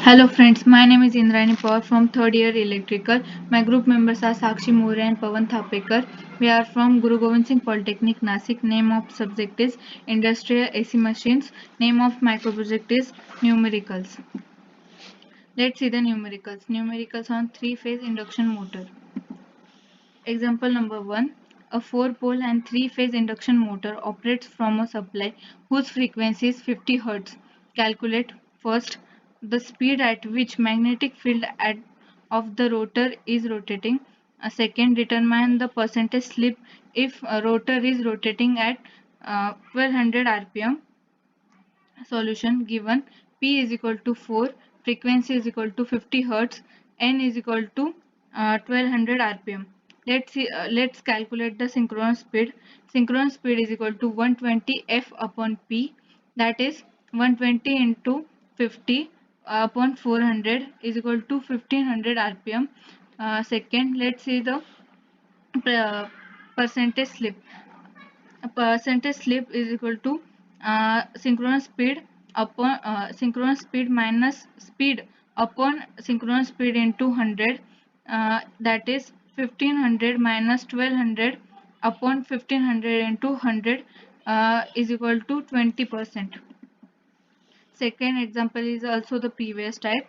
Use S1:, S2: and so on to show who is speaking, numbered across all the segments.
S1: Hello friends, my name is Indrani Pawar from third year electrical. My group members are Sakshi More and Pawan Thapekar. We are from Guru Gobind Singh Polytechnic Nasik. Name of subject is Industrial AC Machines. Name of micro project is Numericals. Let's see the numericals. Numericals on three-phase induction motor. Example number 1. A 4-pole and 3-phase induction motor operates from a supply whose frequency is 50 Hz. Calculate first the speed at which magnetic field of the rotor is rotating. Second, determine the percentage slip if a rotor is rotating at 1200 rpm. Solution given P is equal to 4, frequency is equal to 50 Hz, N is equal to 1200 rpm. Let's calculate the synchronous speed. Synchronous speed is equal to 120 F upon P, that is 120 into 50 upon 400 is equal to 1500 rpm. Second, let's see the uh, percentage slip. A percentage slip is equal to synchronous speed minus speed upon synchronous speed into 100, that is 1500 minus 1200 upon 1500 into 100 is equal to 20%. Second example is also the previous type.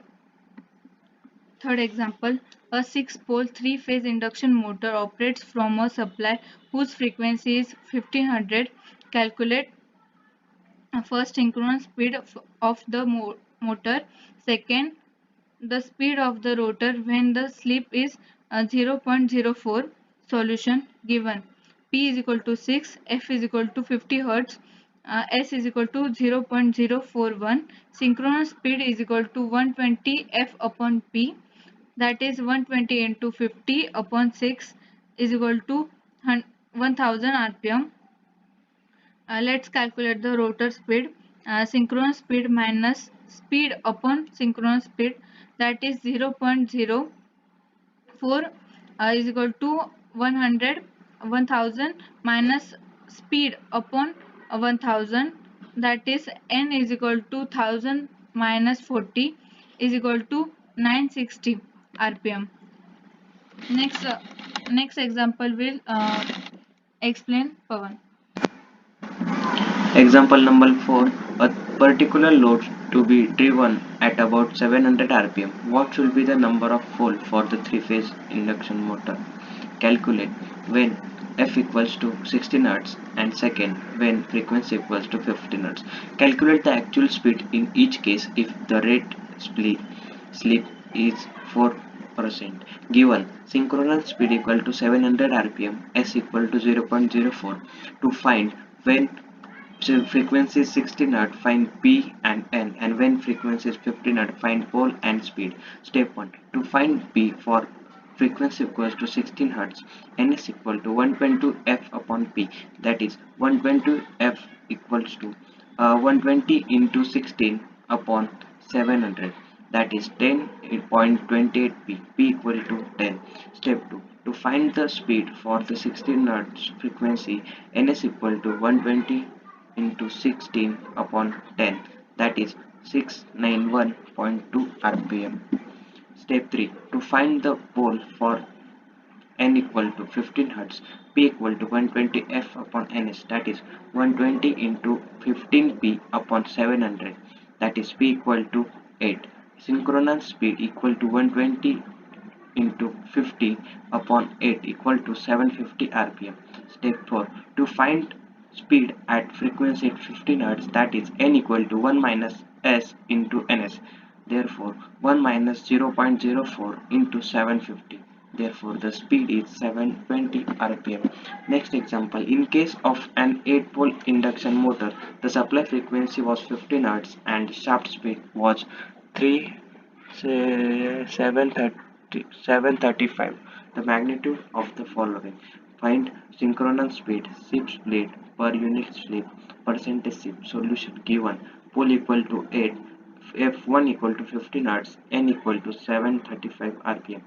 S1: Third example, a 6-pole 3-phase induction motor operates from a supply whose frequency is 1500. Calculate first synchronous speed of the motor. Second, the speed of the rotor when the slip is 0.04. Solution given P is equal to 6, F is equal to 50 Hz, S is equal to 0.041. Synchronous speed is equal to 120 F upon P, that is 120 into 50 upon 6 is equal to 1000 rpm. Let's calculate the rotor speed. Synchronous speed minus speed upon synchronous speed, that is 0.04 is equal to 1000 minus speed upon 1000, that is n is equal to 1000 minus 40 is equal to 960 rpm. Next example will explain Pawan.
S2: Example number 4. A particular load to be driven at about 700 rpm. What should be the number of poles for the three-phase induction motor? Calculate when F equals to 16 Hz and second when frequency equals to 15 Hz. Calculate the actual speed in each case if the rate slip is 4%. Given synchronous speed equal to 700 rpm, S equal to 0.04. To find when frequency is 16 Hz, find P and N, and when frequency is 15 Hz, find pole and speed. Step 1. To find P for frequency equals to 16 Hz, N is equal to 120 F upon P, that is 120 F equals to 120 into 16 upon 700, that is 10.28 P, P equal to 10. Step 2. To find the speed for the 16 Hz frequency, N is equal to 120 into 16 upon 10, that is 691.2 rpm. Step 3. To find the pole for n equal to 15 Hz, P equal to 120 F upon Ns, that is 120 into 15 P upon 700, that is P equal to 8. Synchronous speed equal to 120 into 50 upon 8 equal to 750 rpm. Step 4. To find speed at frequency at 15 Hz, that is n equal to 1 minus s into ns. Therefore 1 minus 0.04 into 750. Therefore the speed is 720 rpm. Next example, in case of an 8-pole induction motor, the supply frequency was 15 Hz and shaft speed was 3 735. The magnitude of the following. Find synchronous speed, slip split per unit slip, percentage slip. Solution given. Pole equal to 8, F1 equal to 15 Hz, N equal to 735 rpm.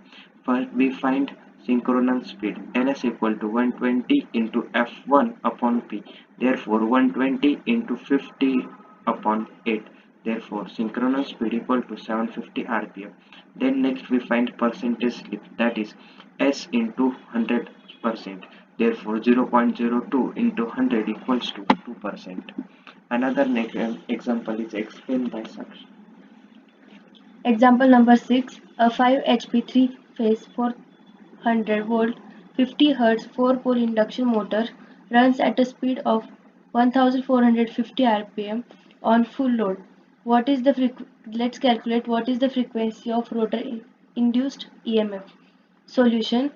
S2: First we find synchronous speed. Ns equal to 120 into F1 upon P. Therefore 120 into 50 upon 8. Therefore, synchronous speed equal to 750 rpm. Then next we find percentage slip, that is s into 100%. Therefore, 0.02 into 100 equals to 2%. Another example is explained by Sakshi.
S3: Example number 6. A 5 HP 3-phase 400 volt 50 Hz 4-pole induction motor runs at a speed of 1450 rpm on full load. Let's calculate what is the frequency of rotor induced EMF. Solution: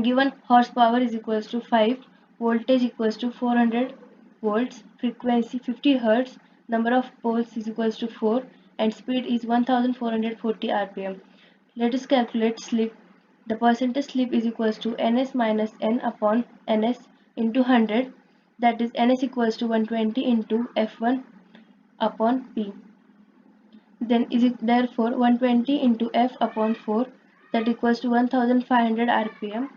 S3: given horsepower is equals to 5, voltage equals to 400 volts, frequency 50 Hz, number of poles is equals to 4, and speed is 1440 rpm. Let us calculate slip. The percentage slip is equals to ns minus n upon ns into 100, that is ns equals to 120 into f1 upon p. Then therefore 120 into f upon 4, that equals to 1500 rpm.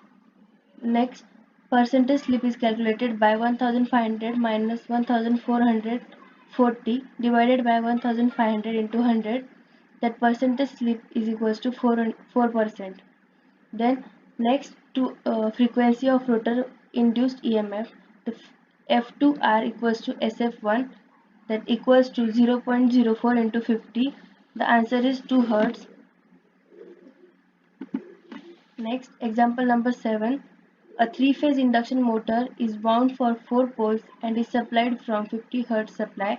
S3: Next, percentage slip is calculated by 1500 minus 1440 divided by 1500 into 100. That percentage slip is equals to 4%. Then next, to frequency of rotor induced EMF, the F2R equals to SF1, that equals to 0.04 into 50. The answer is 2 Hz. Next, example number 7. A 3-phase induction motor is wound for 4 poles and is supplied from 50 Hz supply.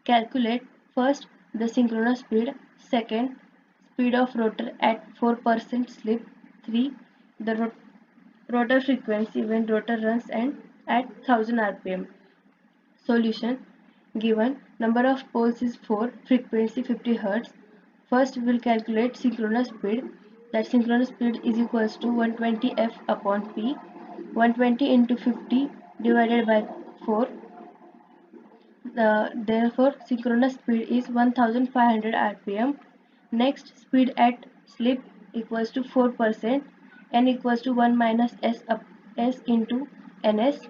S3: Calculate first the synchronous speed, second speed of rotor at 4% slip, 3 the rotor frequency when rotor runs and at 1000 rpm. Solution: given number of poles is 4, frequency 50 Hz. First we will calculate synchronous speed. That synchronous speed is equals to 120 f upon p. 120 into 50 divided by 4. Therefore synchronous speed is 1500 rpm. Next, speed at slip equals to 4%, n equals to 1 minus s into ns.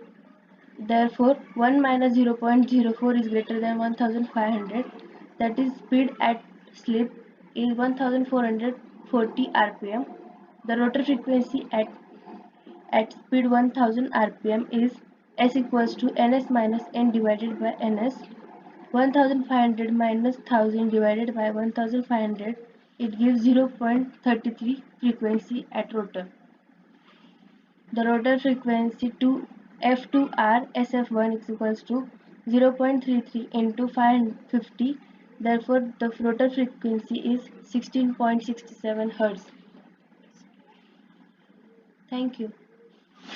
S3: Therefore 1 minus 0.04 is greater than 1500, that is speed at slip is 1440 rpm. The rotor frequency at speed 1000 rpm is s equals to ns minus n divided by ns. 1500 minus 1000 divided by 1500, it gives 0.33 frequency at rotor. The rotor frequency to F2R SF1 is equals to 0.33 into 550. Therefore, the rotor frequency is 16.67 Hz. Thank you.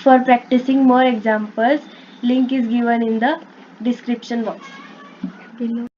S3: For practicing more examples, link is given in the description box.
S1: Below.